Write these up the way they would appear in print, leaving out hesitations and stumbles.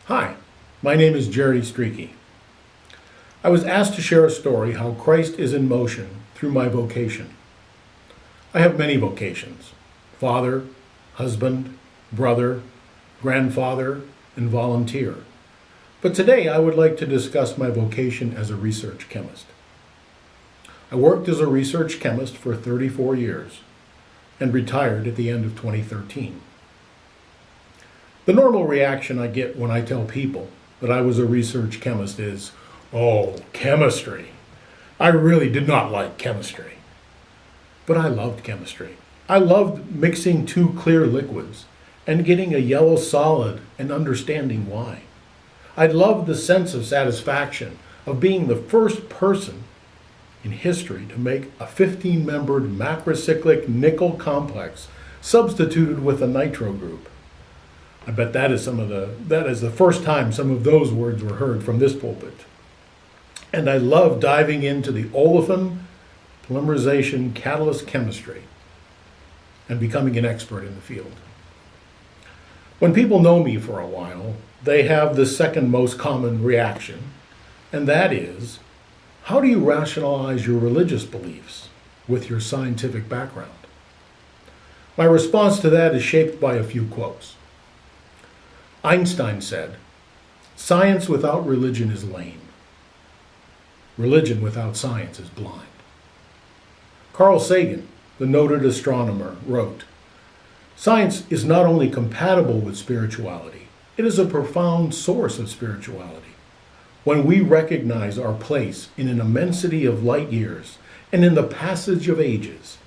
Hi, my name is Jerry Streakey. I was asked to share a story how Christ is in motion through my vocation. I have many vocations: father, husband, brother, grandfather, and volunteer. But today I would like to discuss my vocation as a research chemist. I worked as a research chemist for 34 years and retired at the end of 2013. The normal reaction I get when I tell people that I was a research chemist is, "Oh, chemistry. I really did not like chemistry." But I loved chemistry. I loved mixing two clear liquids and getting a yellow solid and understanding why. I loved the sense of satisfaction of being the first person in history to make a 15-membered macrocyclic nickel complex substituted with a nitro group. I bet that is the first time some of those words were heard from this pulpit. And I love diving into the olefin polymerization catalyst chemistry and becoming an expert in the field. When people know me for a while, they have the second most common reaction, and that is, how do you rationalize your religious beliefs with your scientific background? My response to that is shaped by a few quotes. Einstein said, "Science without religion is lame. Religion without science is blind." Carl Sagan, the noted astronomer, wrote, "Science is not only compatible with spirituality, it is a profound source of spirituality. When we recognize our place in an immensity of light years and in the passage of ages,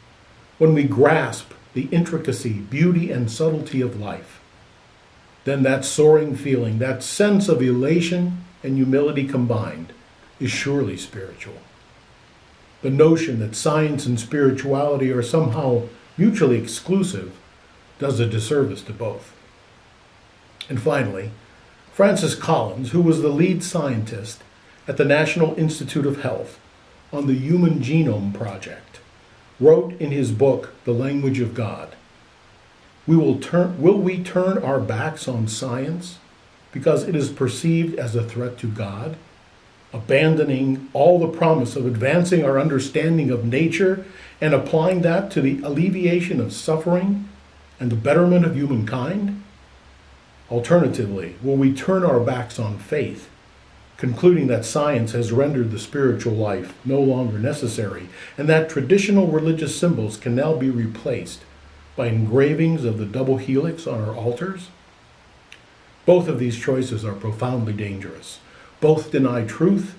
when we grasp the intricacy, beauty, and subtlety of life, then that soaring feeling, that sense of elation and humility combined, is surely spiritual. The notion that science and spirituality are somehow mutually exclusive does a disservice to both." And finally, Francis Collins, who was the lead scientist at the National Institute of Health on the Human Genome Project, wrote in his book, The Language of God, Will we turn our backs on science because it is perceived as a threat to God, abandoning all the promise of advancing our understanding of nature and applying that to the alleviation of suffering and the betterment of humankind? Alternatively, will we turn our backs on faith, concluding that science has rendered the spiritual life no longer necessary and that traditional religious symbols can now be replaced by engravings of the double helix on our altars? Both of these choices are profoundly dangerous. Both deny truth.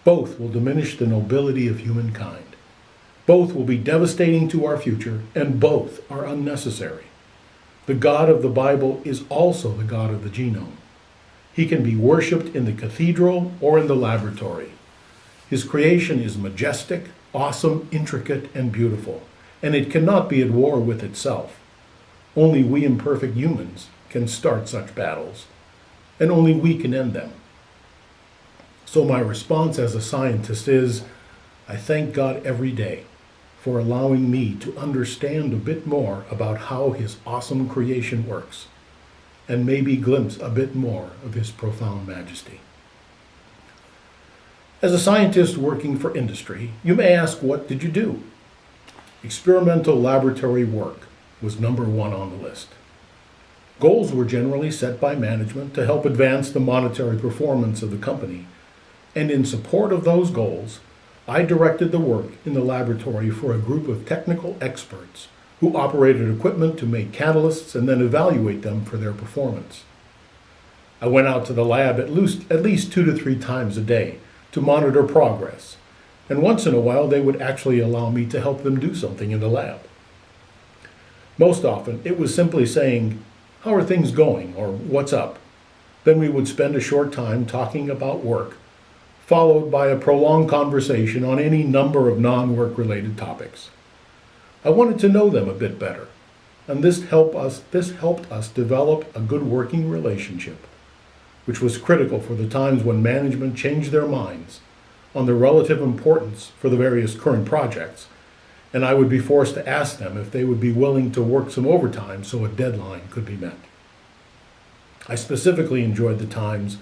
Both will diminish the nobility of humankind. Both will be devastating to our future, and both are unnecessary. The God of the Bible is also the God of the genome. He can be worshipped in the cathedral or in the laboratory. His creation is majestic, awesome, intricate, and beautiful, and it cannot be at war with itself. Only we imperfect humans can start such battles, and only we can end them. So my response as a scientist is, I thank God every day for allowing me to understand a bit more about how His awesome creation works, and maybe glimpse a bit more of His profound majesty. As a scientist working for industry, you may ask, what did you do? Experimental laboratory work was number one on the list. Goals were generally set by management to help advance the monetary performance of the company, and in support of those goals, I directed the work in the laboratory for a group of technical experts who operated equipment to make catalysts and then evaluate them for their performance. I went out to the lab at least 2 to 3 times a day to monitor progress, and once in a while they would actually allow me to help them do something in the lab. Most often it was simply saying, "How are things going?" or "What's up?" Then we would spend a short time talking about work, followed by a prolonged conversation on any number of non-work related topics. I wanted to know them a bit better, and this helped us develop a good working relationship, which was critical for the times when management changed their minds on the relative importance for the various current projects, and I would be forced to ask them if they would be willing to work some overtime so a deadline could be met. I specifically enjoyed the times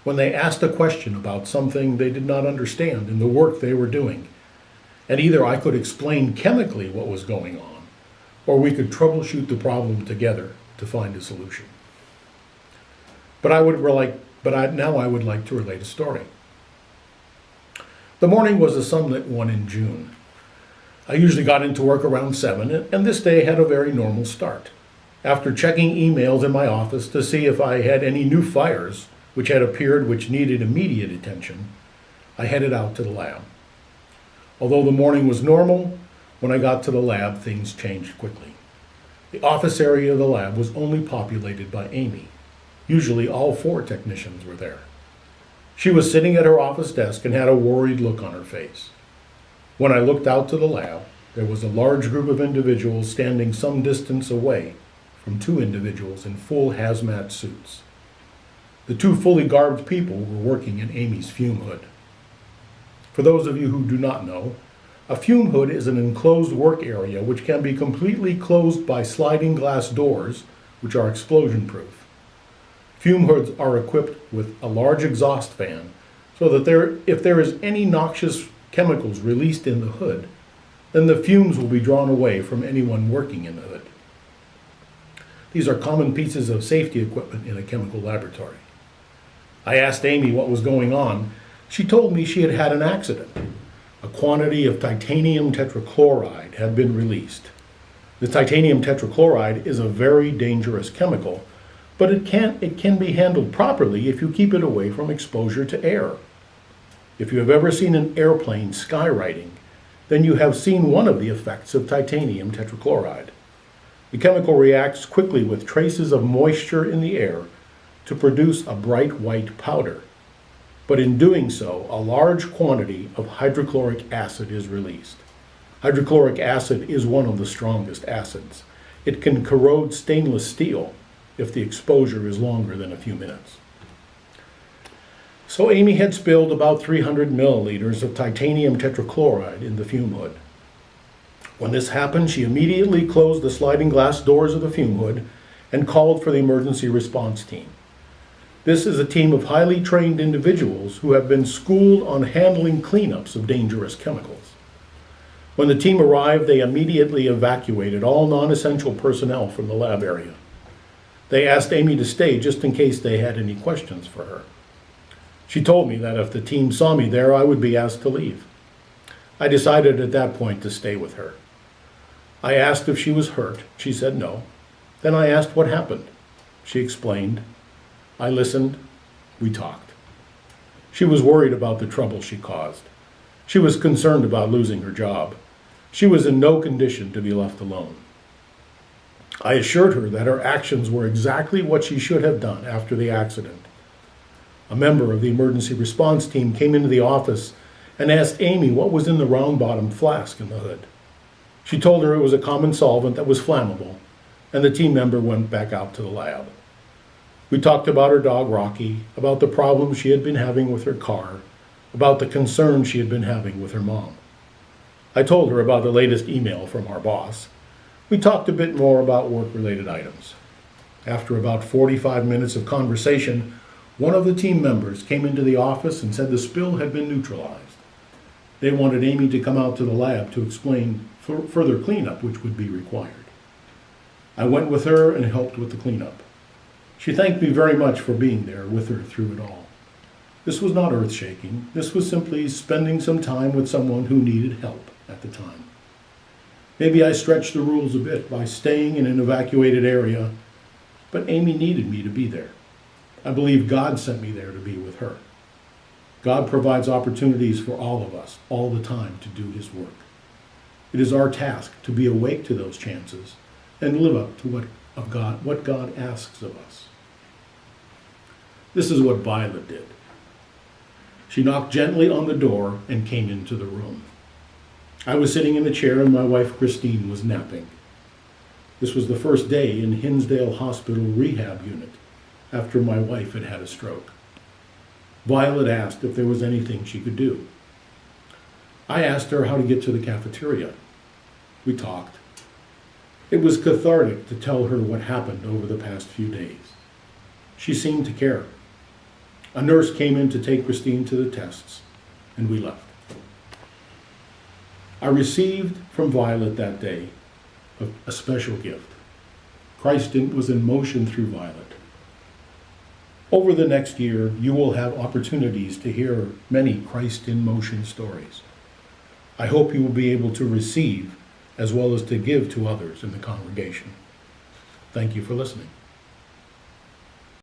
when they asked a question about something they did not understand in the work they were doing, and either I could explain chemically what was going on, or we could troubleshoot the problem together to find a solution. Now I would like to relate a story. The morning was a sunlit one in June. I usually got into work around 7, and this day had a very normal start. After checking emails in my office to see if I had any new fires which had appeared which needed immediate attention, I headed out to the lab. Although the morning was normal, when I got to the lab, things changed quickly. The office area of the lab was only populated by Amy. Usually all 4 technicians were there. She was sitting at her office desk and had a worried look on her face. When I looked out to the lab, there was a large group of individuals standing some distance away from 2 individuals in full hazmat suits. The 2 fully garbed people were working in Amy's fume hood. For those of you who do not know, a fume hood is an enclosed work area which can be completely closed by sliding glass doors, which are explosion-proof. Fume hoods are equipped with a large exhaust fan so that if there is any noxious chemicals released in the hood, then the fumes will be drawn away from anyone working in the hood. These are common pieces of safety equipment in a chemical laboratory. I asked Amy what was going on. She told me she had had an accident. A quantity of titanium tetrachloride had been released. The titanium tetrachloride is a very dangerous chemical, but it can be handled properly if you keep it away from exposure to air. If you have ever seen an airplane skywriting, then you have seen one of the effects of titanium tetrachloride. The chemical reacts quickly with traces of moisture in the air to produce a bright white powder. But in doing so, a large quantity of hydrochloric acid is released. Hydrochloric acid is one of the strongest acids. It can corrode stainless steel if the exposure is longer than a few minutes. So Amy had spilled about 300 milliliters of titanium tetrachloride in the fume hood. When this happened, she immediately closed the sliding glass doors of the fume hood and called for the emergency response team. This is a team of highly trained individuals who have been schooled on handling cleanups of dangerous chemicals. When the team arrived, they immediately evacuated all non-essential personnel from the lab area. They asked Amy to stay just in case they had any questions for her. She told me that if the team saw me there, I would be asked to leave. I decided at that point to stay with her. I asked if she was hurt. She said no. Then I asked what happened. She explained. I listened. We talked. She was worried about the trouble she caused. She was concerned about losing her job. She was in no condition to be left alone. I assured her that her actions were exactly what she should have done after the accident. A member of the emergency response team came into the office and asked Amy what was in the round-bottomed flask in the hood. She told her it was a common solvent that was flammable, and the team member went back out to the lab. We talked about her dog Rocky, about the problems she had been having with her car, about the concerns she had been having with her mom. I told her about the latest email from our boss. We talked a bit more about work-related items. After about 45 minutes of conversation, one of the team members came into the office and said the spill had been neutralized. They wanted Amy to come out to the lab to explain further cleanup which would be required. I went with her and helped with the cleanup. She thanked me very much for being there with her through it all. This was not earth-shaking. This was simply spending some time with someone who needed help at the time. Maybe I stretched the rules a bit by staying in an evacuated area, but Amy needed me to be there. I believe God sent me there to be with her. God provides opportunities for all of us, all the time, to do His work. It is our task to be awake to those chances and live up to what God asks of us. This is what Violet did. She knocked gently on the door and came into the room. I was sitting in a chair and my wife Christine was napping. This was the first day in Hinsdale Hospital rehab unit after my wife had had a stroke. Violet asked if there was anything she could do. I asked her how to get to the cafeteria. We talked. It was cathartic to tell her what happened over the past few days. She seemed to care. A nurse came in to take Christine to the tests, and we left. I received from Violet that day a special gift. Christ was in motion through Violet. Over the next year, you will have opportunities to hear many Christ in motion stories. I hope you will be able to receive as well as to give to others in the congregation. Thank you for listening.